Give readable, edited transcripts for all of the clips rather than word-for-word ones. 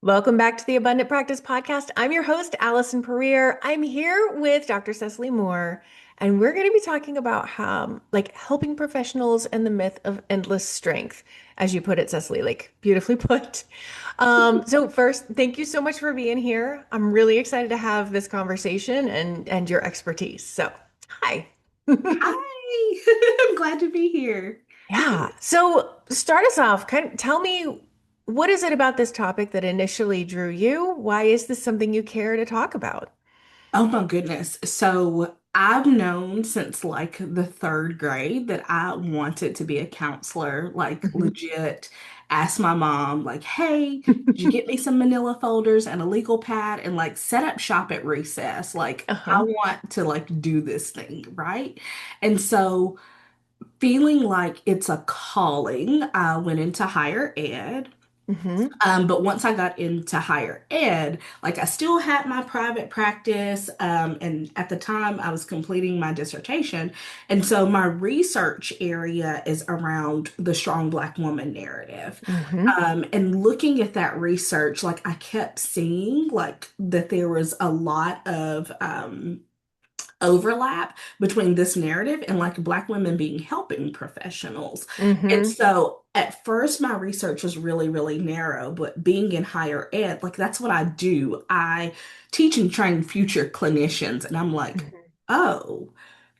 Welcome back to the Abundant Practice Podcast. I'm your host, Allison Pereira. I'm here with Dr. Cecily Moore, and we're going to be talking about how, helping professionals and the myth of endless strength, as you put it, Cecily, like beautifully put. So first, thank you so much for being here. I'm really excited to have this conversation and your expertise. So, hi. Hi, I'm glad to be here. Yeah. So start us off. Tell me, what is it about this topic that initially drew you? Why is this something you care to talk about? Oh my goodness. So I've known since like the third grade that I wanted to be a counselor, like Mhm. legit. Asked my mom, like, hey, could you get me some manila folders and a legal pad and like set up shop at recess? Like, I Uh-huh. want to like do this thing, right? And so feeling like it's a calling, I went into higher ed. Hmm. But once I got into higher ed, like I still had my private practice. And at the time, I was completing my dissertation. And so my research area is around the strong Black woman narrative. Hmm. And looking at that research, like I kept seeing like that there was a lot of overlap between this narrative and like Black women being helping professionals. And Hmm. so at first, my research was really, really narrow, but being in higher ed, like that's what I do. I teach and train future clinicians, and I'm like, oh,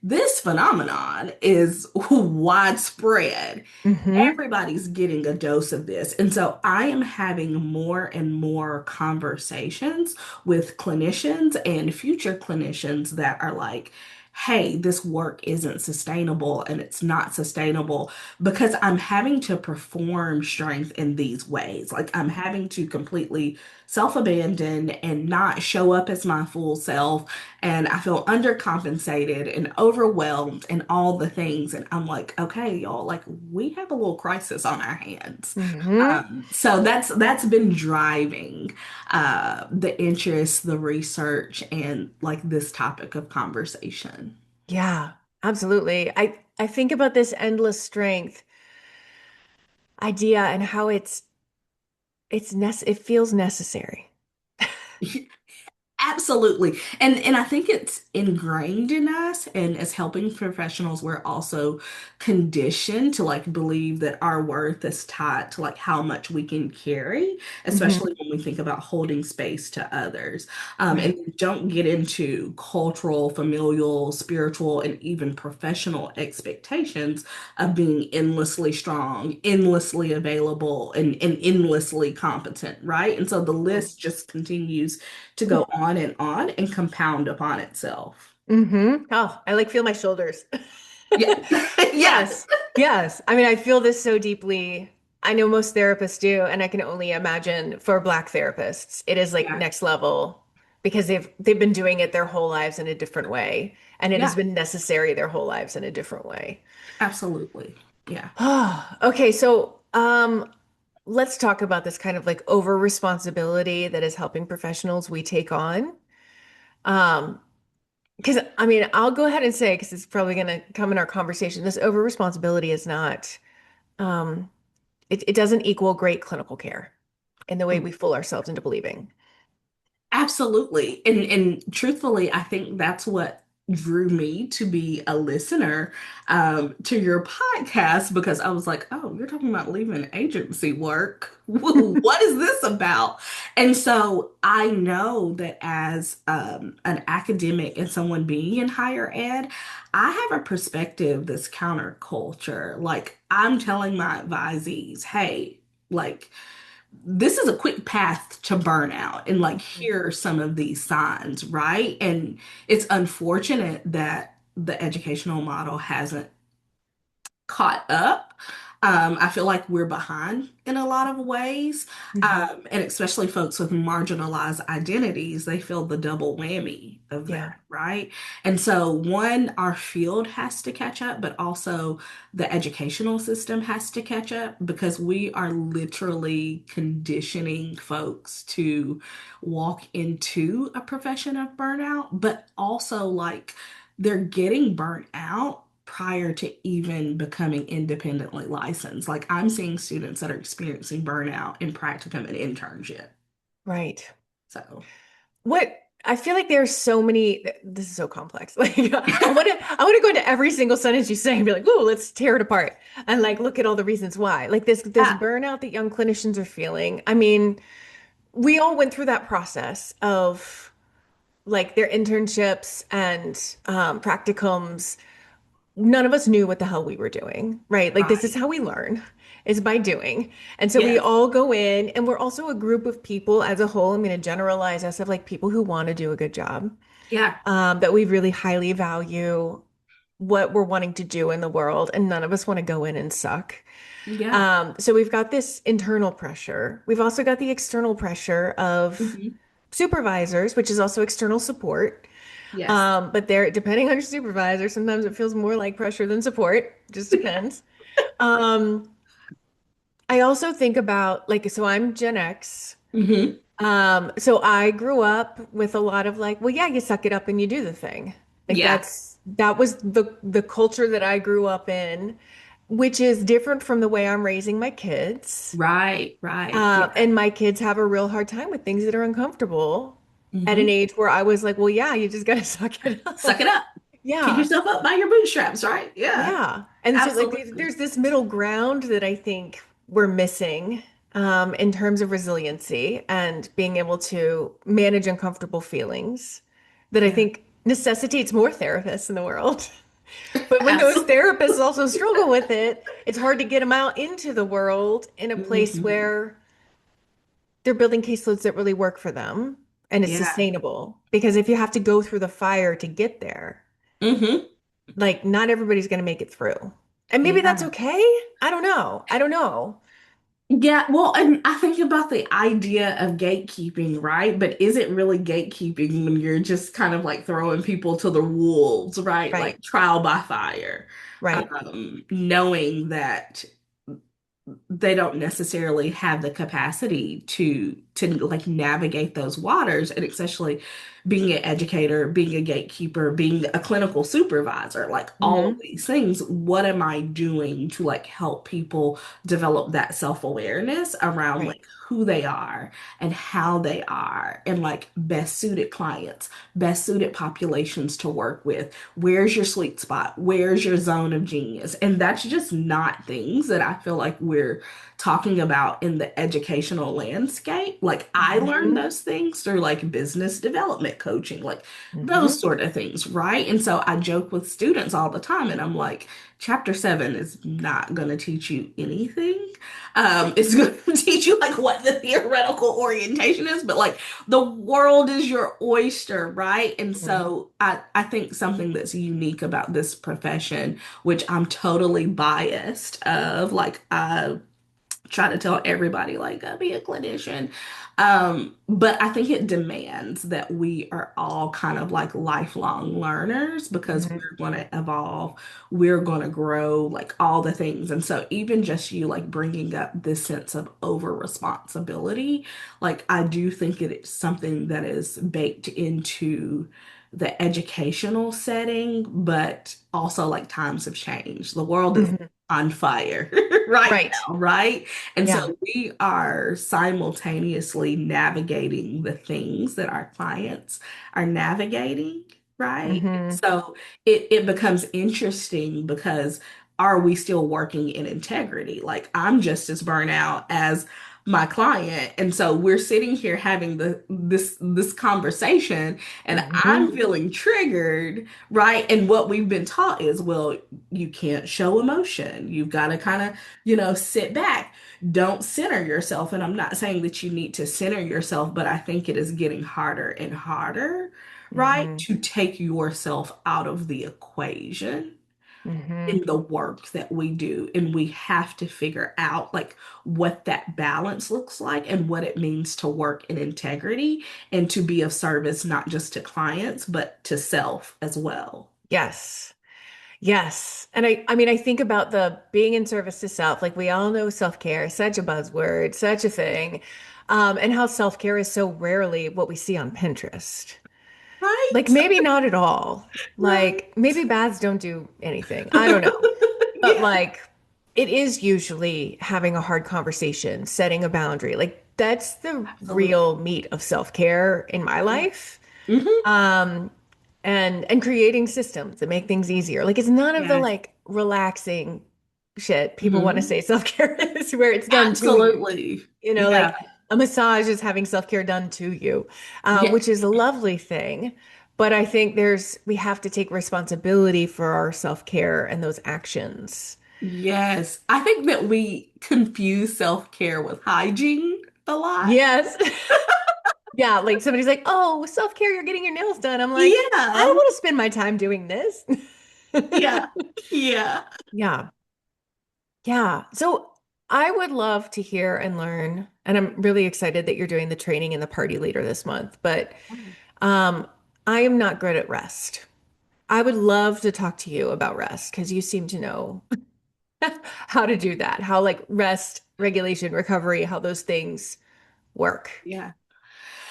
this phenomenon is widespread. Hmm. Everybody's getting a dose of this. And so I am having more and more conversations with clinicians and future clinicians that are like, hey, this work isn't sustainable and it's not sustainable because I'm having to perform strength in these ways. Like I'm having to completely self-abandon and not show up as my full self. And I feel undercompensated and overwhelmed and all the things. And I'm like, okay, y'all, like we have a little crisis on our hands. Hmm. So that's been driving the interest, the research, and like this topic of conversation. Yeah, absolutely. I think about this endless strength idea and how it feels necessary. Absolutely. And I think it's ingrained in us, and as helping professionals, we're also conditioned to like believe that our worth is tied to like how much we can carry, Hmm. especially when we think about holding space to others. And Right. we don't get into cultural, familial, spiritual, and even professional expectations of being endlessly strong, endlessly available, and endlessly competent, right? And so the list just continues to go on and compound upon itself. Hmm. Oh, I like feel my shoulders. Yeah. Yes. Yes. Yes. I mean, I feel this so deeply. I know most therapists do, and I can only imagine for Black therapists, it is like Yeah. next level because they've been doing it their whole lives in a different way, and it has Yeah. been necessary their whole lives in a different way. Absolutely. Yeah. Okay, so let's talk about this kind of like over responsibility that is helping professionals we take on. Um, Because I mean, I'll go ahead and say, because it's probably going to come in our conversation, this over responsibility is not, um, it doesn't equal great clinical care in the way we fool ourselves into believing. Absolutely. And truthfully, I think that's what drew me to be a listener to your podcast because I was like, oh, you're talking about leaving agency work. What is this about? And so I know that as an academic and someone being in higher ed, I have a perspective that's counterculture. Like I'm telling my advisees, hey, like this is a quick path to burnout and like here are some of these signs, right? And it's unfortunate that the educational model hasn't caught up. I feel like we're behind in a lot of ways. Mhm. And especially folks with marginalized identities, they feel the double whammy of Yeah. that, right? And so, one, our field has to catch up, but also the educational system has to catch up because we are literally conditioning folks to walk into a profession of burnout, but also like they're getting burnt out prior to even becoming independently licensed. Like I'm seeing students that are experiencing burnout in practicum and internship. Right. So, What I feel like there's so many, this is so complex. Like I want to go into every single sentence you say and be like, "Whoa, let's tear it apart." And like look at all the reasons why. Like this yeah, burnout that young clinicians are feeling. I mean, we all went through that process of like their internships and practicums. None of us knew what the hell we were doing, right? Like this is right. how we learn, is by doing. And so we Yes. all go in, and we're also a group of people as a whole. I'm going to generalize us of like people who want to do a good job, Yeah. that we really highly value what we're wanting to do in the world, and none of us want to go in and suck. Yeah. So we've got this internal pressure. We've also got the external pressure of Hmm. supervisors, which is also external support. Yes. But there, depending on your supervisor, sometimes it feels more like pressure than support. Just depends. Um, I also think about like, so I'm Gen X. Hmm. So I grew up with a lot of like, well, yeah, you suck it up and you do the thing. Like Yeah. that was the culture that I grew up in, which is different from the way I'm raising my kids. Right. Right. Yeah. And my kids have a real hard time with things that are uncomfortable at an Hmm. age where I was like, well, yeah, you just gotta suck it Suck up. it up. Keep Yeah. yourself up by your bootstraps, right? Yeah. Yeah. And so like Absolutely. there's this middle ground that I think we're missing in terms of resiliency and being able to manage uncomfortable feelings that I Yeah. think necessitates more therapists in the world. But when those Absolutely. therapists also struggle with it, it's hard to get them out into the world in a place Hmm. where they're building caseloads that really work for them and it's Yeah. sustainable. Because if you have to go through the fire to get there, Hmm. like not everybody's going to make it through. And maybe that's Yeah. okay. I don't know. I don't know. Yeah, well, and I think about the idea of gatekeeping, right? But is it really gatekeeping when you're just kind of like throwing people to the wolves, right? Right. Like trial by fire, Right. knowing that they don't necessarily have the capacity to like navigate those waters, and especially being an educator, being a gatekeeper, being a clinical supervisor, like all of Hmm. these things. What am I doing to like help people develop that self-awareness around Right. like who they are and how they are, and like best suited clients, best suited populations to work with? Where's your sweet spot? Where's your zone of genius? And that's just not things that I feel like we're talking about in the educational landscape. Like I learned Hmm. those things through like business development coaching, like those Hmm. sort of things, right? And so I joke with students all the time, and I'm like, chapter 7 is not going to teach you anything. It's going to teach you like what the theoretical orientation is, but like the world is your oyster, right? And Hmm. so I think something that's unique about this profession, which I'm totally biased of, like I try to tell everybody like go be a clinician. But I think it demands that we are all kind of like lifelong learners because Hmm. we're going to evolve, we're going to grow, like all the things. And so even just you like bringing up this sense of over responsibility, like I do think it is something that is baked into the educational setting, but also like times have changed. The world is Hmm. on fire right Right. now, right? And Yeah. so we are simultaneously navigating the things that our clients are navigating, right? Hmm. So it becomes interesting because are we still working in integrity? Like I'm just as burnt out as my client. And so we're sitting here having this conversation, and I'm Hmm. feeling triggered, right? And what we've been taught is, well, you can't show emotion. You've got to kind of, sit back. Don't center yourself. And I'm not saying that you need to center yourself, but I think it is getting harder and harder, right, Hmm. to take yourself out of the equation Hmm. in the work that we do. And we have to figure out like what that balance looks like and what it means to work in integrity and to be of service, not just to clients, but to self as well. Yes. Yes. And I mean, I think about the being in service to self. Like we all know self-care is such a buzzword, such a thing. And how self-care is so rarely what we see on Pinterest. Like Right? maybe not at all. Right. Like maybe baths don't do anything. I don't know. But Yeah. like it is usually having a hard conversation, setting a boundary. Like that's the Absolutely. real meat of self-care in my Yeah. life. Hmm. Um, and creating systems that make things easier. Like it's none of the Yes. like relaxing shit people want to Hmm. say self-care is where it's done to you. Absolutely. You know, like Yeah. a massage is having self-care done to you, Yeah. which is a lovely thing. But I think we have to take responsibility for our self-care and those actions. Yes. I think that we confuse self-care with hygiene a lot. Yes. Yeah, like somebody's like, "Oh, self-care, you're getting your nails done." I'm like, "I don't Yeah. want to spend my time doing this." Yeah. Yeah. Yeah. Yeah. So I would love to hear and learn, and I'm really excited that you're doing the training and the party leader this month, but um, I am not good at rest. I would love to talk to you about rest because you seem to know how to do that, how like rest, regulation, recovery, how those things work. Yeah.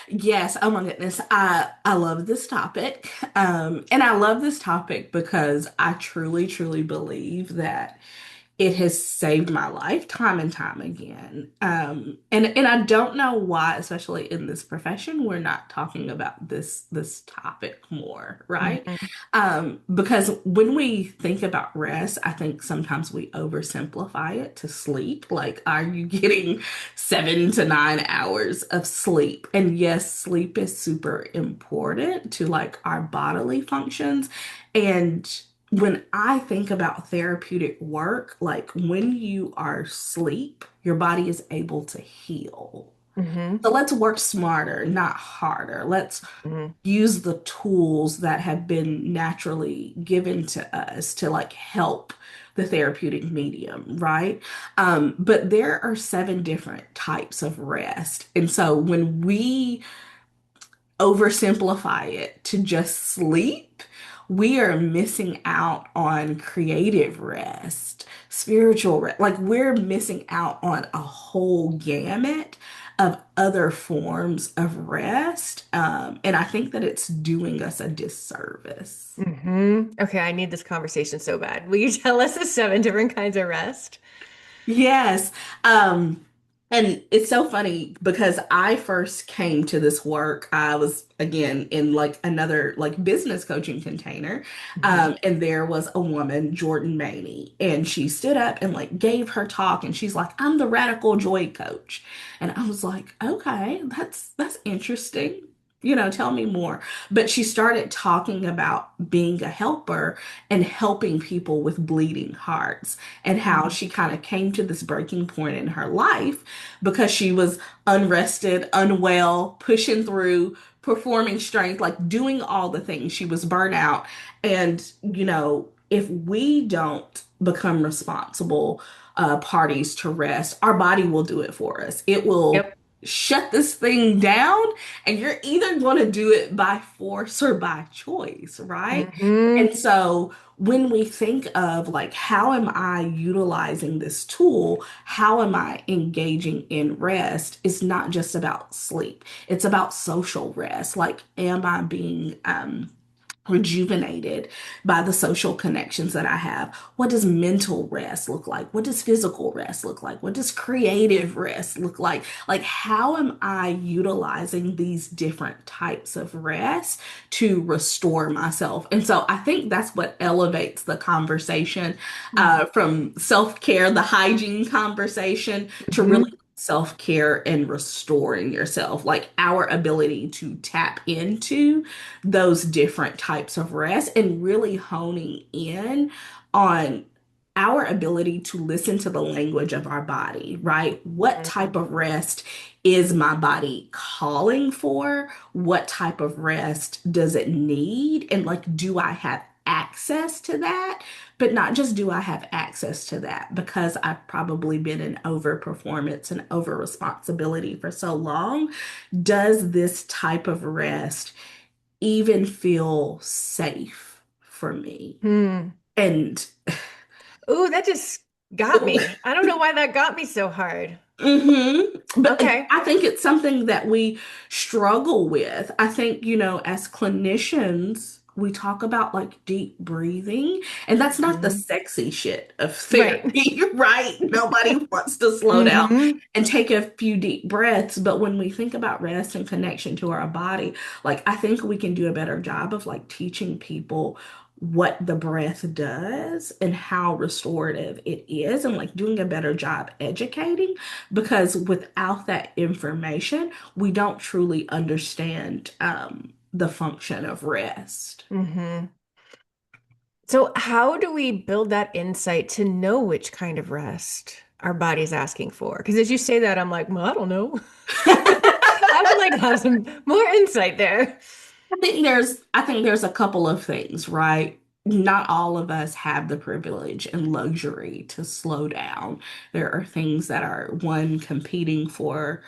Yes, oh my goodness. I love this topic. And I love this topic because I truly, truly believe that it has saved my life time and time again. And I don't know why, especially in this profession, we're not talking about this topic more, right? Mhm. Because when we think about rest, I think sometimes we oversimplify it to sleep. Like, are you getting 7 to 9 hours of sleep? And yes, sleep is super important to like our bodily functions. And when I think about therapeutic work, like when you are asleep, your body is able to heal. Mhm. So let's work smarter, not harder. Let's Mhm. use the tools that have been naturally given to us to like help the therapeutic medium, right? But there are 7 different types of rest. And so when we oversimplify it to just sleep, we are missing out on creative rest, spiritual rest. Like we're missing out on a whole gamut of other forms of rest. And I think that it's doing us a disservice. Okay, I need this conversation so bad. Will you tell us the 7 different kinds of rest? Yes. Um, and it's so funny because I first came to this work. I was again in like another like business coaching container. Mhm. And there was a woman, Jordan Maney, and she stood up and like gave her talk and she's like, I'm the radical joy coach. And I was like, okay, that's interesting. Tell me more. But she started talking about being a helper and helping people with bleeding hearts and how she kind of came to this breaking point in her life because she was unrested, unwell, pushing through, performing strength, like doing all the things. She was burnt out. And, if we don't become responsible parties to rest, our body will do it for us. It will Yep. shut this thing down, and you're either going to do it by force or by choice, right? Hmm. And so when we think of like, how am I utilizing this tool? How am I engaging in rest? It's not just about sleep. It's about social rest. Like, am I being rejuvenated by the social connections that I have? What does mental rest look like? What does physical rest look like? What does creative rest look like? Like, how am I utilizing these different types of rest to restore myself? And so I think that's what elevates the conversation from self-care, the hygiene conversation, to really Hmm. self-care and restoring yourself, like our ability to tap into those different types of rest and really honing in on our ability to listen to the language of our body, right? What type of rest is my body calling for? What type of rest does it need? And like, do I have access to that? But not just do I have access to that because I've probably been in over performance and over responsibility for so long. Does this type of rest even feel safe for me? Hmm. And Ooh, that just got me. I don't know why that got me so hard. But Okay. I think it's something that we struggle with. I think, as clinicians, we talk about like deep breathing, and that's not the Mhm. sexy shit of Right. therapy, right? Nobody wants to slow down Hmm. and take a few deep breaths. But when we think about rest and connection to our body, like I think we can do a better job of like teaching people what the breath does and how restorative it is, and like doing a better job educating, because without that information, we don't truly understand the function of rest. Hmm. So how do we build that insight to know which kind of rest our body's asking for? Because as you say that, I'm like, well, I don't know. I would like to have some more insight there. I think there's a couple of things, right? Not all of us have the privilege and luxury to slow down. There are things that are one competing for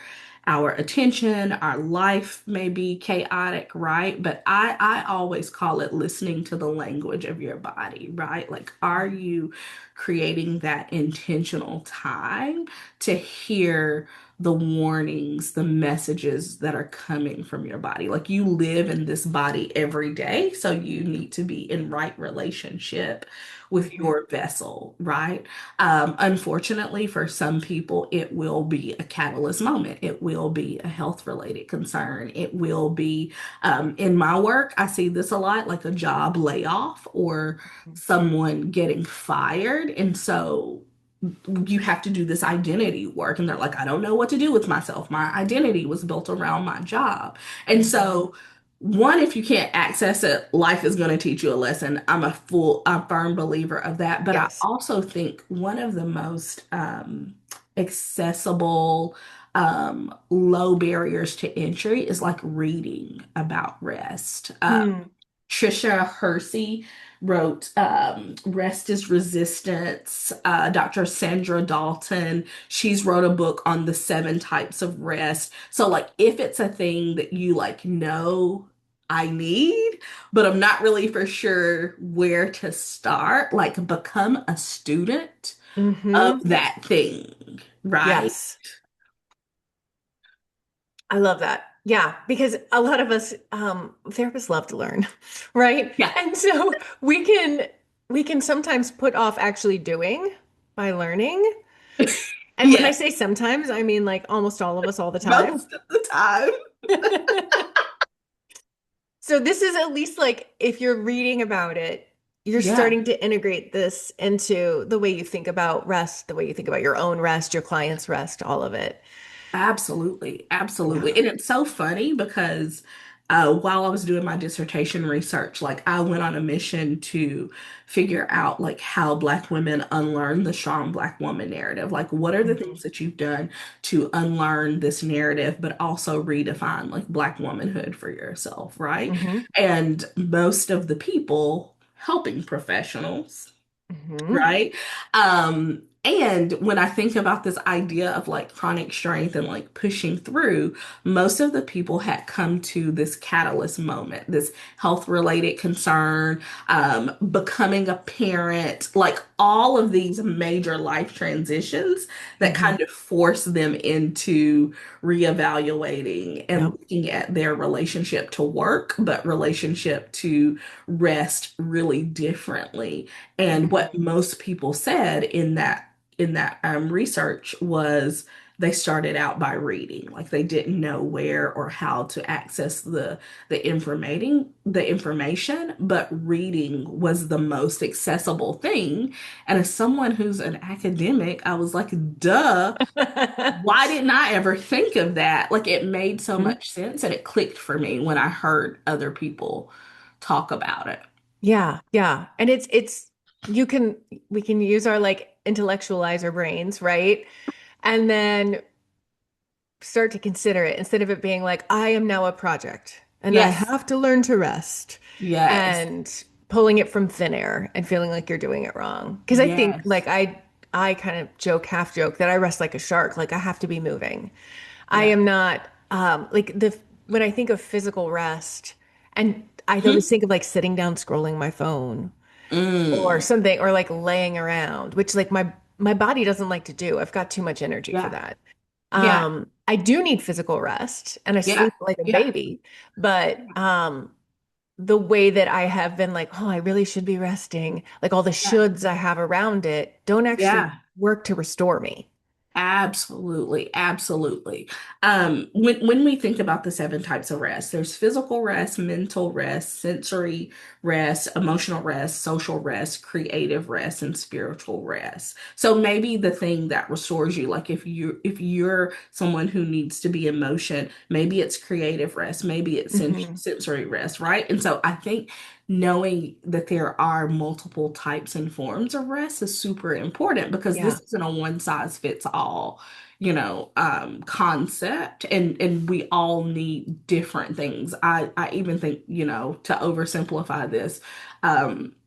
our attention. Our life may be chaotic, right? But I always call it listening to the language of your body, right? Like, are you creating that intentional time to hear the warnings, the messages that are coming from your body? Like, you live in this body every day, so you need to be in right relationship with Mhm. your vessel, right? Unfortunately, for some people, it will be a catalyst moment. It will be a health related concern. It will be, in my work, I see this a lot, like a job layoff or someone getting fired. And so you have to do this identity work, and they're like, I don't know what to do with myself. My identity was built around my job. And Mhm. so one, if you can't access it, life is going to teach you a lesson. I'm a firm believer of that. But I Yes. also think one of the most accessible, low barriers to entry is like reading about rest. Hmm. Trisha Hersey wrote Rest is Resistance. Dr. Sandra Dalton, she's wrote a book on the 7 types of rest. So like if it's a thing that you like know I need, but I'm not really for sure where to start, like become a student of Hmm. that thing, right? Yes. I love that. Yeah, because a lot of us therapists love to learn, right? Yeah. And so we can sometimes put off actually doing by learning. And when I Yeah, say sometimes, I mean like almost all of us all the time. most of the time. So this is at least like if you're reading about it, you're Yeah. starting to integrate this into the way you think about rest, the way you think about your own rest, your client's rest, all of it. Absolutely, absolutely. Yeah. And it's so funny because while I was doing my dissertation research, like I went on a mission to figure out like how Black women unlearn the strong Black woman narrative. Like, what are the Hmm. things that you've done to unlearn this narrative, but also redefine like Black womanhood for yourself, right? Hmm. And most of the people, helping professionals, Hmm. right? And when I think about this idea of like chronic strength and like pushing through, most of the people had come to this catalyst moment, this health related concern, becoming a parent, like all of these major life transitions that Hmm. kind of force them into reevaluating and Yep. looking at their relationship to work, but relationship to rest really differently. And Hmm. what most people said in that research was they started out by reading, like they didn't know where or how to access the information, but reading was the most accessible thing. And as someone who's an academic, I was like, duh, why didn't I ever think of that? Like it made so much sense, and it clicked for me when I heard other people talk about it. Yeah, yeah. And it's you can we can use our like intellectualize our brains, right? And then start to consider it instead of it being like, I am now a project and I Yes. have to learn to rest Yes. and pulling it from thin air and feeling like you're doing it wrong. Because I think Yes. like I kind of joke, half joke that I rest like a shark, like I have to be moving. I Yeah. am not like the when I think of physical rest and I always Mhm. think of like sitting down scrolling my phone or Mm. something or like laying around, which like my body doesn't like to do. I've got too much energy for Yeah. that. Yeah. I do need physical rest and I Yeah. sleep like a Yeah. baby, but the way that I have been like, oh, I really should be resting, like all the Yeah. shoulds I have around it don't actually Yeah. work to restore me. Absolutely, absolutely. When we think about the seven types of rest, there's physical rest, mental rest, sensory rest, emotional rest, social rest, creative rest, and spiritual rest. So maybe the thing that restores you, like if you're someone who needs to be in motion, maybe it's creative rest, maybe it's Hmm. sensory rest, right? And so I think knowing that there are multiple types and forms of rest is super important because Yeah. this isn't a one size fits all, concept, and we all need different things. I even think, to oversimplify this,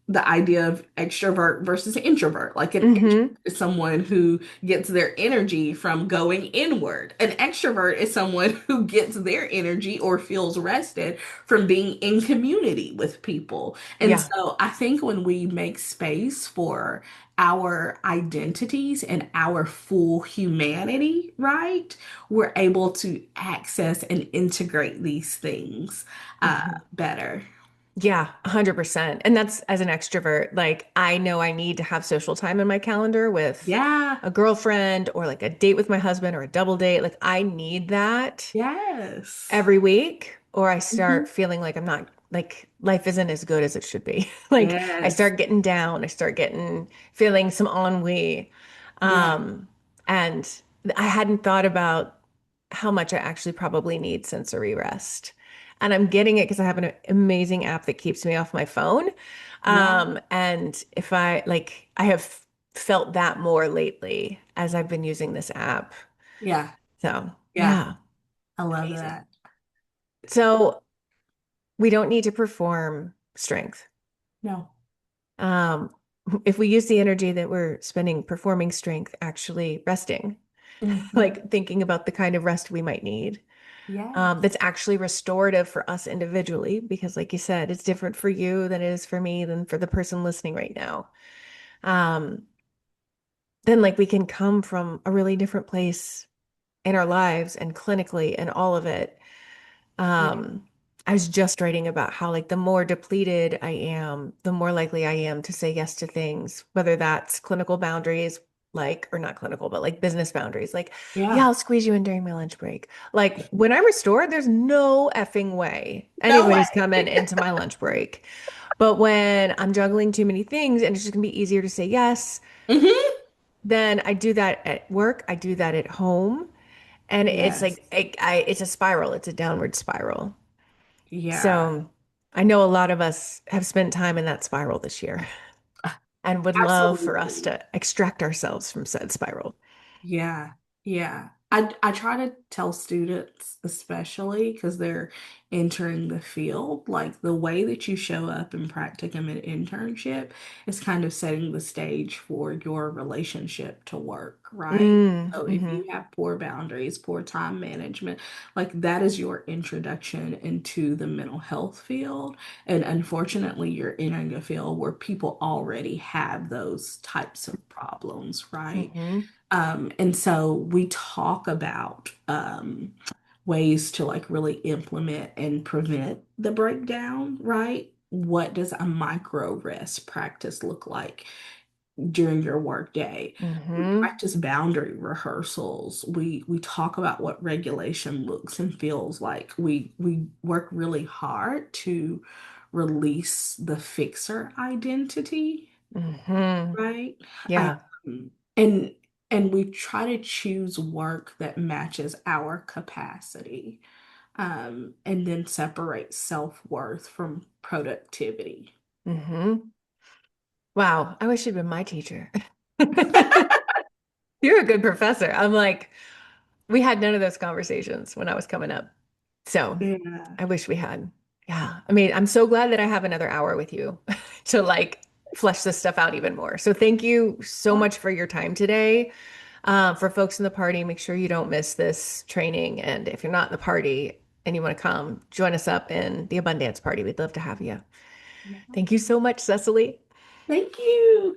the idea of extrovert versus introvert, like an introvert Hmm. is someone who gets their energy from going inward. An extrovert is someone who gets their energy or feels rested from being in community with people. And Yeah. so I think when we make space for our identities and our full humanity, right, we're able to access and integrate these things Hmm. better. Yeah, 100%. And that's as an extrovert, like I know I need to have social time in my calendar with Yeah. a girlfriend or like a date with my husband or a double date. Like I need that Yes. every week, or I Mhm. start feeling like I'm not, like life isn't as good as it should be. Like I Yes. start getting down, I start getting feeling some ennui. Yeah. Um, and I hadn't thought about how much I actually probably need sensory rest. And I'm getting it because I have an amazing app that keeps me off my phone. Yeah. And if I like, I have felt that more lately as I've been using this app. Yeah. So, Yeah. yeah, I love amazing. that. So, we don't need to perform strength. No. Um, if we use the energy that we're spending performing strength, actually resting, Mhm. like thinking about the kind of rest we might need, Yes. that's actually restorative for us individually, because like you said, it's different for you than it is for me than for the person listening right now. Um, then like we can come from a really different place in our lives and clinically and all of it. Yeah. Um, I was just writing about how like the more depleted I am, the more likely I am to say yes to things, whether that's clinical boundaries, like, or not clinical, but like business boundaries. Like, yeah, Yeah. I'll squeeze you in during my lunch break. Like when I'm restored, there's no effing way No anybody's coming way. into my lunch break. But when I'm juggling too many things and it's just gonna be easier to say yes, Hmm. then I do that at work, I do that at home. And it's Yes. like it's a spiral, it's a downward spiral. Yeah. So I know a lot of us have spent time in that spiral this year and would love for us Absolutely. to extract ourselves from said spiral. Yeah, yeah. I try to tell students, especially because they're entering the field, like the way that you show up in practicum and internship is kind of setting the stage for your relationship to work, right? Mm, So if you hmm. have poor boundaries, poor time management, like that is your introduction into the mental health field. And unfortunately, you're entering a field where people already have those types of problems, right? Hmm. And so we talk about ways to like really implement and prevent the breakdown, right? What does a micro rest practice look like during your work day? We Hmm. practice boundary rehearsals. We talk about what regulation looks and feels like. We work really hard to release the fixer identity, Hmm. right? Yeah. And we try to choose work that matches our capacity, and then separate self-worth from productivity. Hmm. Wow. I wish you'd been my teacher. You're a good professor. I'm like, we had none of those conversations when I was coming up. So Yeah. I wish we had. Yeah. I mean, I'm so glad that I have another hour with you to like flesh this stuff out even more. So thank you so much for your time today. For folks in the party, make sure you don't miss this training. And if you're not in the party and you want to come, join us up in the Abundance Party. We'd love to have you. Yeah. Thank you so much, Cecily. Thank you.